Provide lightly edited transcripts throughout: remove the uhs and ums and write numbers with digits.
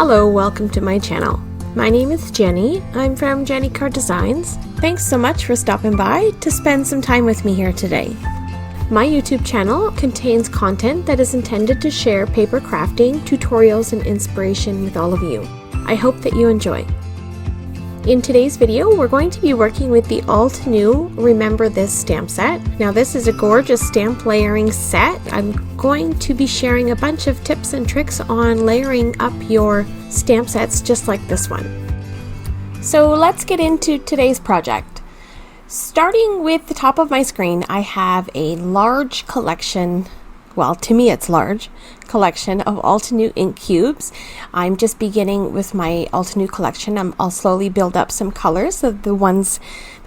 Hello, welcome to my channel. My name is Jenny. I'm from JennyCardDesigns. Thanks so much for stopping by to spend some time with me here today. My YouTube channel contains content that is intended to share paper crafting, tutorials, and inspiration with all of you. I hope that you enjoy. In today's video, we're going to be working with the Altenew Remember This stamp set. Now this is a gorgeous stamp layering set. I'm going to be sharing a bunch of tips and tricks on layering up your stamp sets just like this one. So let's get into today's project. Starting with the top of my screen, I have a large collection, well, to me it's large, collection of Altenew ink cubes. I'm just beginning with my Altenew collection. I'll slowly build up some colors of the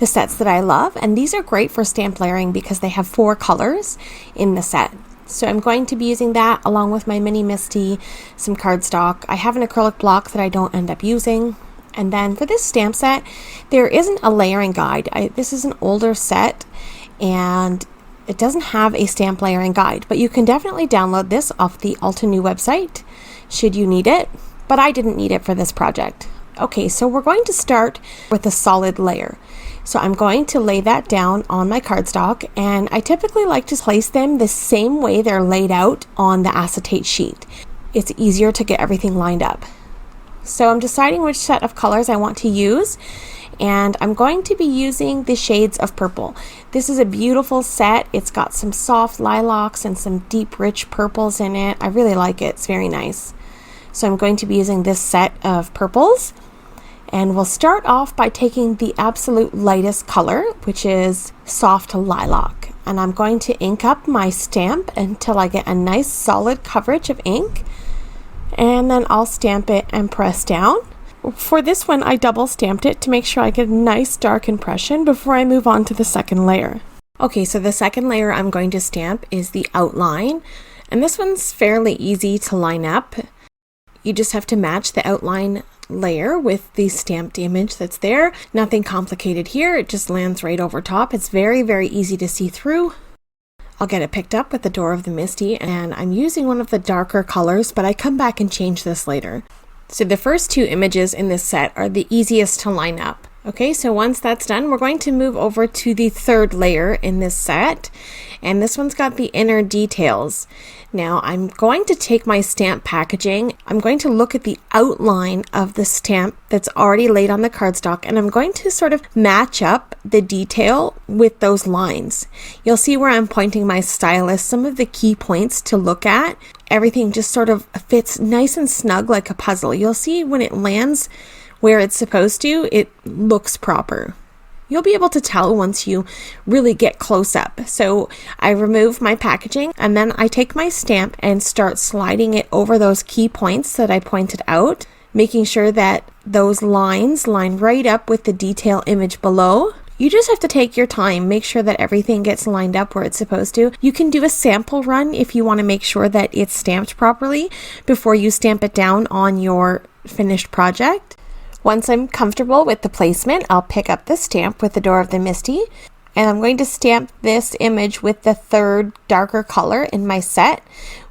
sets that I love, and these are great for stamp layering because they have 4 colors in the set. So I'm going to be using that along with my mini Misty, some cardstock. I have an acrylic block that I don't end up using. And then for this stamp set, there isn't a layering guide. This is an older set and it doesn't have a stamp layering guide, but you can definitely download this off the Altenew website should you need it, but I didn't need it for this project. Okay, so we're going to start with a solid layer. So I'm going to lay that down on my cardstock, and I typically like to place them the same way they're laid out on the acetate sheet. It's easier to get everything lined up. So I'm deciding which set of colors I want to use, and I'm going to be using the shades of purple. This is a beautiful set. It's got some soft lilacs and some deep rich purples in it. I really like it. It's very nice. So I'm going to be using this set of purples, and we'll start off by taking the absolute lightest color, which is soft lilac, and I'm going to ink up my stamp until I get a nice solid coverage of ink, and then I'll stamp it and press down. For this one, I double stamped it to make sure I get a nice dark impression before I move on to the second layer. Okay, so the second layer I'm going to stamp is the outline, and this one's fairly easy to line up. You just have to match the outline layer with the stamped image that's there. Nothing complicated here, it just lands right over top. It's very, very easy to see through. I'll get it picked up with the Door of the Misty, and I'm using one of the darker colors, but I come back and change this later. So the first 2 images in this set are the easiest to line up. Okay, so once that's done, we're going to move over to the third layer in this set, and this one's got the inner details. Now I'm going to take my stamp packaging, I'm going to look at the outline of the stamp that's already laid on the cardstock, and I'm going to sort of match up the detail with those lines. You'll see where I'm pointing my stylus, some of the key points to look at. Everything just sort of fits nice and snug like a puzzle. You'll see when it lands where it's supposed to, it looks proper. You'll be able to tell once you really get close up. So I remove my packaging, and then I take my stamp and start sliding it over those key points that I pointed out, making sure that those lines line right up with the detail image below. You just have to take your time, make sure that everything gets lined up where it's supposed to. You can do a sample run if you want to make sure that it's stamped properly before you stamp it down on your finished project. Once I'm comfortable with the placement, I'll pick up the stamp with the Door of the Misty, and I'm going to stamp this image with the third darker color in my set,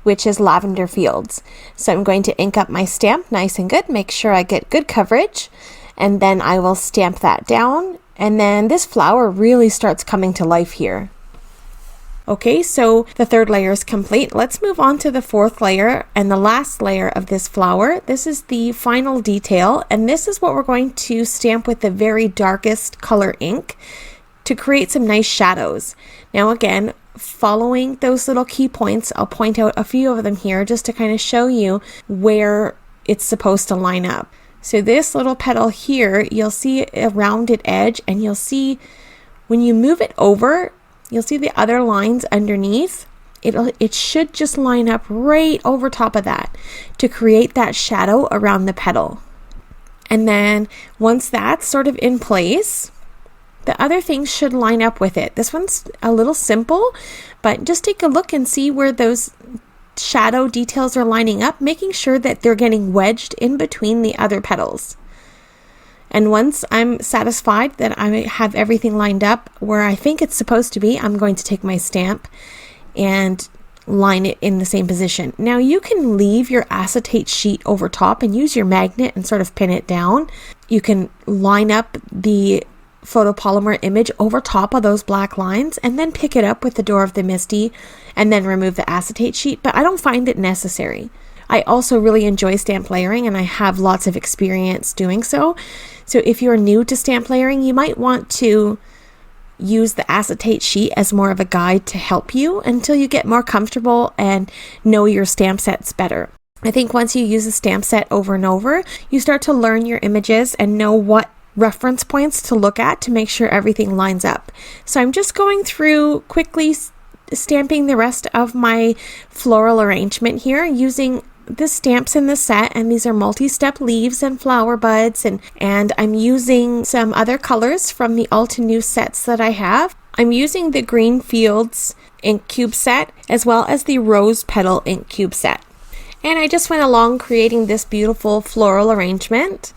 which is Lavender Fields. So I'm going to ink up my stamp nice and good, make sure I get good coverage, and then I will stamp that down, and then this flower really starts coming to life here. Okay, so the third layer is complete. Let's move on to the fourth layer and the last layer of this flower. This is the final detail, and this is what we're going to stamp with the very darkest color ink to create some nice shadows. Now again, following those little key points, I'll point out a few of them here just to kind of show you where it's supposed to line up. So this little petal here, you'll see a rounded edge, and you'll see when you move it over, you'll see the other lines underneath. It should just line up right over top of that to create that shadow around the petal. And then once that's sort of in place, the other things should line up with it. This one's a little simple, but just take a look and see where those shadow details are lining up, making sure that they're getting wedged in between the other petals. And once I'm satisfied that I have everything lined up where I think it's supposed to be, I'm going to take my stamp and line it in the same position. Now you can leave your acetate sheet over top and use your magnet and sort of pin it down. You can line up the photopolymer image over top of those black lines and then pick it up with the door of the MISTI and then remove the acetate sheet, but I don't find it necessary. I also really enjoy stamp layering and I have lots of experience doing so. So if you're new to stamp layering, you might want to use the acetate sheet as more of a guide to help you until you get more comfortable and know your stamp sets better. I think once you use a stamp set over and over, you start to learn your images and know what reference points to look at to make sure everything lines up. So I'm just going through quickly stamping the rest of my floral arrangement here using the stamps in the set, and these are multi-step leaves and flower buds, and I'm using some other colors from the Altenew sets that I have. I'm using the Green Fields ink cube set as well as the Rose Petal ink cube set. And I just went along creating this beautiful floral arrangement.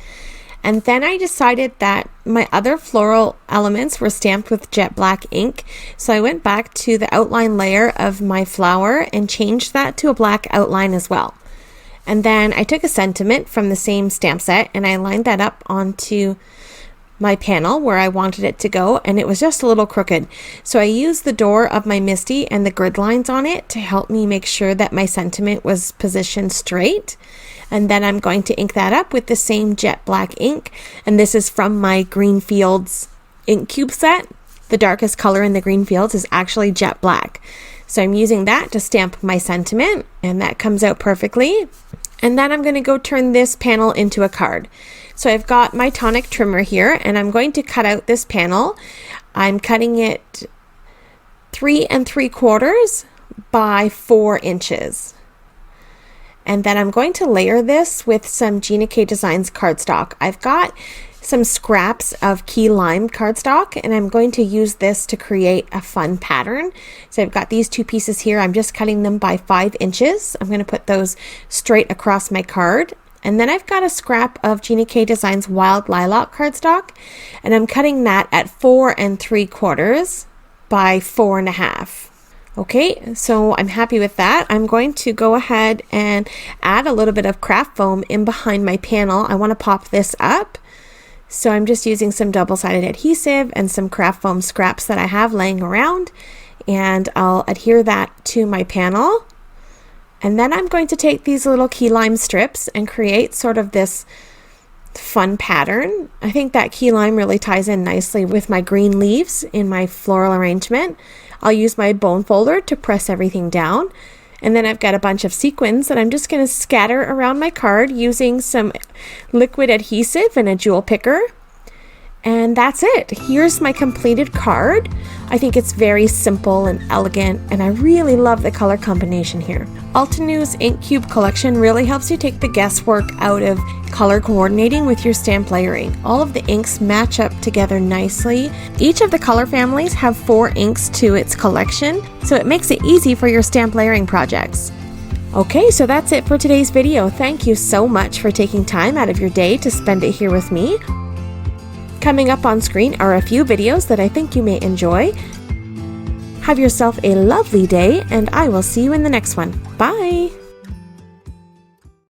And then I decided that my other floral elements were stamped with jet black ink. So I went back to the outline layer of my flower and changed that to a black outline as well. And then I took a sentiment from the same stamp set and I lined that up onto my panel where I wanted it to go, and it was just a little crooked. So I used the door of my MISTI and the grid lines on it to help me make sure that my sentiment was positioned straight. And then I'm going to ink that up with the same jet black ink. And this is from my Green Fields ink cube set. The darkest color in the Green Fields is actually jet black. So I'm using that to stamp my sentiment, and that comes out perfectly. And then I'm going to go turn this panel into a card. So I've got my tonic trimmer here, and I'm going to cut out this panel. I'm cutting it 3 3/4 by 4 inches. And then I'm going to layer this with some JennyCardDesigns cardstock. I've got some scraps of key lime cardstock, and I'm going to use this to create a fun pattern. So I've got these 2 pieces here. I'm just cutting them by 5 inches. I'm going to put those straight across my card. And then I've got a scrap of JennyCardDesigns Wild Lilac cardstock, and I'm cutting that at 4 3/4 by 4 1/2. Okay, so I'm happy with that. I'm going to go ahead and add a little bit of craft foam in behind my panel. I want to pop this up. So I'm just using some double-sided adhesive and some craft foam scraps that I have laying around, and I'll adhere that to my panel. And then I'm going to take these little key lime strips and create sort of this fun pattern. I think that key lime really ties in nicely with my green leaves in my floral arrangement. I'll use my bone folder to press everything down. And then I've got a bunch of sequins that I'm just going to scatter around my card using some liquid adhesive and a jewel picker. And that's it. Here's my completed card. I think it's very simple and elegant, and I really love the color combination here. Altenew's Ink Cube collection really helps you take the guesswork out of color coordinating with your stamp layering. All of the inks match up together nicely. Each of the color families have 4 inks to its collection, so it makes it easy for your stamp layering projects. Okay, so that's it for today's video. Thank you so much for taking time out of your day to spend it here with me. Coming up on screen are a few videos that I think you may enjoy. Have yourself a lovely day, and I will see you in the next one. Bye!